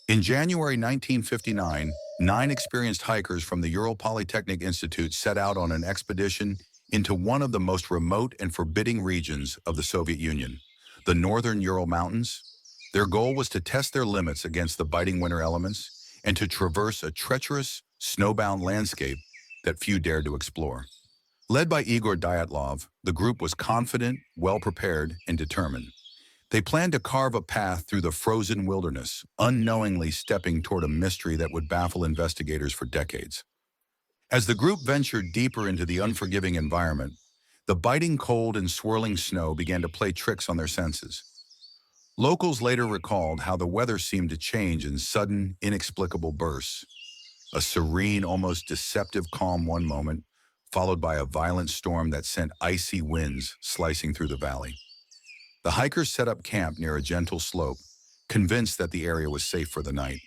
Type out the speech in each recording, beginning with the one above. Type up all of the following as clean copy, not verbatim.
In January 1959, 9 experienced hikers from the Ural Polytechnic Institute set out on an expedition into one of the most remote and forbidding regions of the Soviet Union, the northern Ural Mountains. Their goal was to test their limits against the biting winter elements and to traverse a treacherous, snowbound landscape that few dared to explore. Led by Igor Dyatlov, the group was confident, well-prepared, and determined. They planned to carve a path through the frozen wilderness, unknowingly stepping toward a mystery that would baffle investigators for decades. As the group ventured deeper into the unforgiving environment, the biting cold and swirling snow began to play tricks on their senses. Locals later recalled how the weather seemed to change in sudden, inexplicable bursts. A serene, almost deceptive calm one moment, followed by a violent storm that sent icy winds slicing through the valley. The hikers set up camp near a gentle slope, convinced that the area was safe for the night.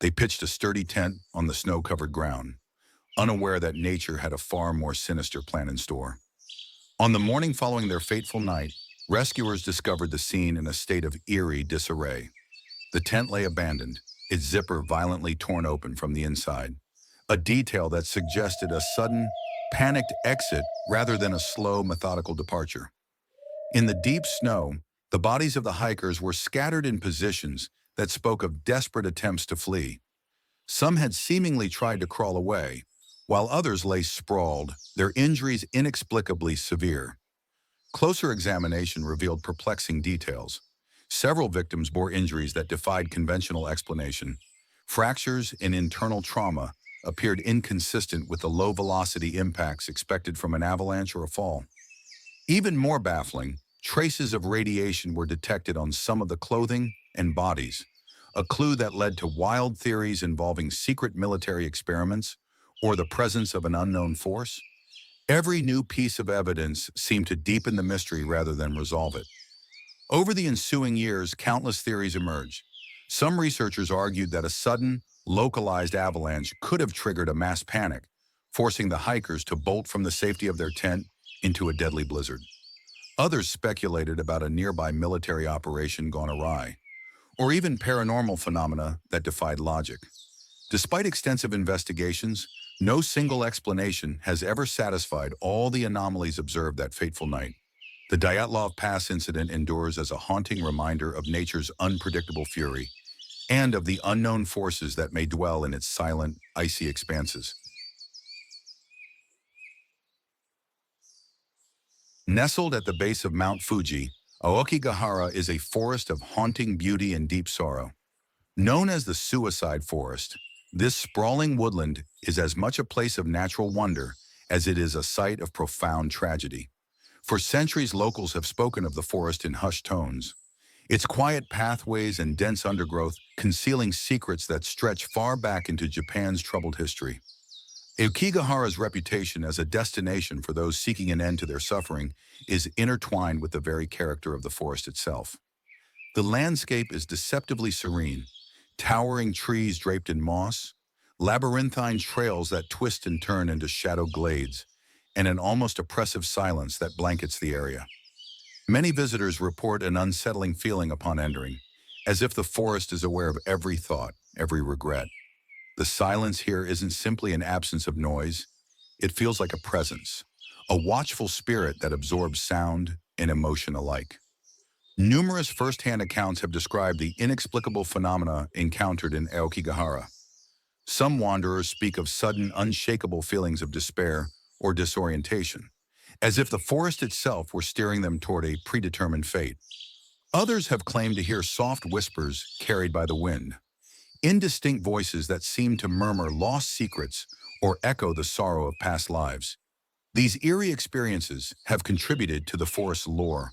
They pitched a sturdy tent on the snow-covered ground, unaware that nature had a far more sinister plan in store. On the morning following their fateful night, rescuers discovered the scene in a state of eerie disarray. The tent lay abandoned, its zipper violently torn open from the inside, a detail that suggested a sudden, panicked exit rather than a slow, methodical departure. In the deep snow, the bodies of the hikers were scattered in positions that spoke of desperate attempts to flee. Some had seemingly tried to crawl away, while others lay sprawled, their injuries inexplicably severe. Closer examination revealed perplexing details. Several victims bore injuries that defied conventional explanation. Fractures and internal trauma appeared inconsistent with the low-velocity impacts expected from an avalanche or a fall. Even more baffling, traces of radiation were detected on some of the clothing and bodies, a clue that led to wild theories involving secret military experiments or the presence of an unknown force. Every new piece of evidence seemed to deepen the mystery rather than resolve it. Over the ensuing years, countless theories emerged. Some researchers argued that a sudden, localized avalanche could have triggered a mass panic, forcing the hikers to bolt from the safety of their tent into a deadly blizzard. Others speculated about a nearby military operation gone awry, or even paranormal phenomena that defied logic. Despite extensive investigations, no single explanation has ever satisfied all the anomalies observed that fateful night. The Dyatlov Pass Incident endures as a haunting reminder of nature's unpredictable fury and of the unknown forces that may dwell in its silent, icy expanses. Nestled at the base of Mount Fuji, Aokigahara is a forest of haunting beauty and deep sorrow. Known as the Suicide Forest, this sprawling woodland is as much a place of natural wonder as it is a site of profound tragedy. For centuries, locals have spoken of the forest in hushed tones, its quiet pathways and dense undergrowth concealing secrets that stretch far back into Japan's troubled history. Aokigahara's reputation as a destination for those seeking an end to their suffering is intertwined with the very character of the forest itself. The landscape is deceptively serene, towering trees draped in moss, labyrinthine trails that twist and turn into shadow glades, and an almost oppressive silence that blankets the area. Many visitors report an unsettling feeling upon entering, as if the forest is aware of every thought, every regret. The silence here isn't simply an absence of noise, it feels like a presence, a watchful spirit that absorbs sound and emotion alike. Numerous first-hand accounts have described the inexplicable phenomena encountered in Aokigahara. Some wanderers speak of sudden, unshakable feelings of despair or disorientation, as if the forest itself were steering them toward a predetermined fate. Others have claimed to hear soft whispers carried by the wind, indistinct voices that seem to murmur lost secrets or echo the sorrow of past lives. These eerie experiences have contributed to the forest's lore,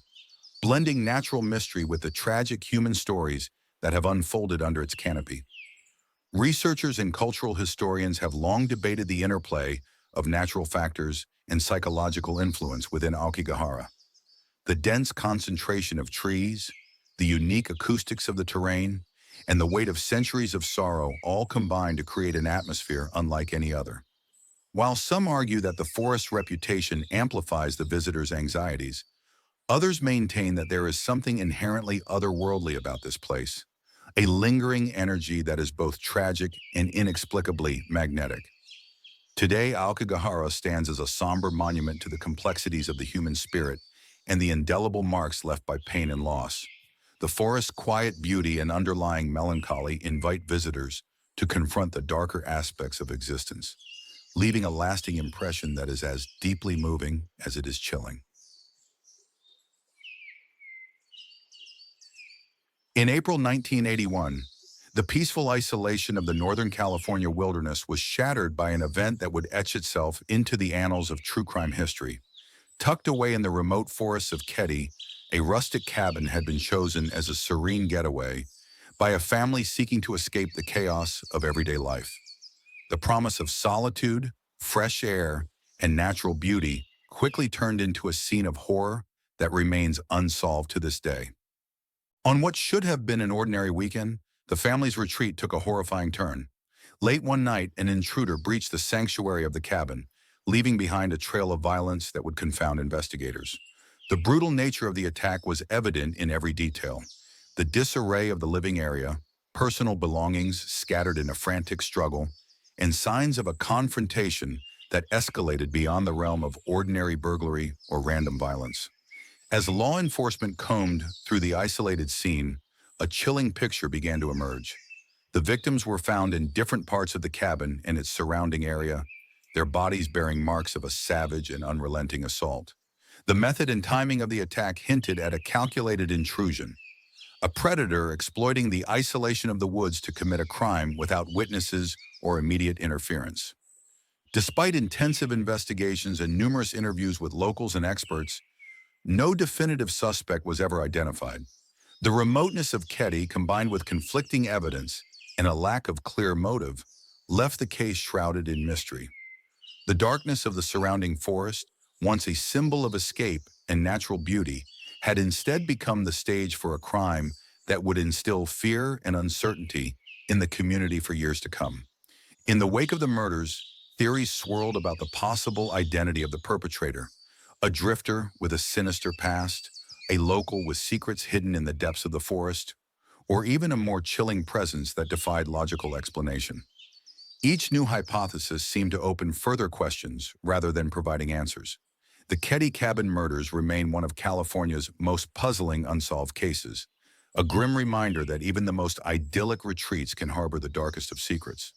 blending natural mystery with the tragic human stories that have unfolded under its canopy. Researchers and cultural historians have long debated the interplay of natural factors and psychological influence within Aokigahara. The dense concentration of trees, the unique acoustics of the terrain, and the weight of centuries of sorrow all combine to create an atmosphere unlike any other. While some argue that the forest's reputation amplifies the visitor's anxieties, others maintain that there is something inherently otherworldly about this place, a lingering energy that is both tragic and inexplicably magnetic. Today, Aokigahara stands as a somber monument to the complexities of the human spirit and the indelible marks left by pain and loss. The forest's quiet beauty and underlying melancholy invite visitors to confront the darker aspects of existence, leaving a lasting impression that is as deeply moving as it is chilling. In April 1981, the peaceful isolation of the Northern California wilderness was shattered by an event that would etch itself into the annals of true crime history. Tucked away in the remote forests of Keddie, a rustic cabin had been chosen as a serene getaway by a family seeking to escape the chaos of everyday life. The promise of solitude, fresh air, and natural beauty quickly turned into a scene of horror that remains unsolved to this day. On what should have been an ordinary weekend, the family's retreat took a horrifying turn. Late one night, an intruder breached the sanctuary of the cabin, leaving behind a trail of violence that would confound investigators. The brutal nature of the attack was evident in every detail. The disarray of the living area, personal belongings scattered in a frantic struggle, and signs of a confrontation that escalated beyond the realm of ordinary burglary or random violence. As law enforcement combed through the isolated scene, a chilling picture began to emerge. The victims were found in different parts of the cabin and its surrounding area, their bodies bearing marks of a savage and unrelenting assault. The method and timing of the attack hinted at a calculated intrusion, a predator exploiting the isolation of the woods to commit a crime without witnesses or immediate interference. Despite intensive investigations and numerous interviews with locals and experts, no definitive suspect was ever identified. The remoteness of Keddie, combined with conflicting evidence and a lack of clear motive, left the case shrouded in mystery. The darkness of the surrounding forest, once a symbol of escape and natural beauty, had instead become the stage for a crime that would instill fear and uncertainty in the community for years to come. In the wake of the murders, theories swirled about the possible identity of the perpetrator: a drifter with a sinister past, a local with secrets hidden in the depths of the forest, or even a more chilling presence that defied logical explanation. Each new hypothesis seemed to open further questions rather than providing answers. The Keddie Cabin Murders remain one of California's most puzzling unsolved cases, a grim reminder that even the most idyllic retreats can harbor the darkest of secrets.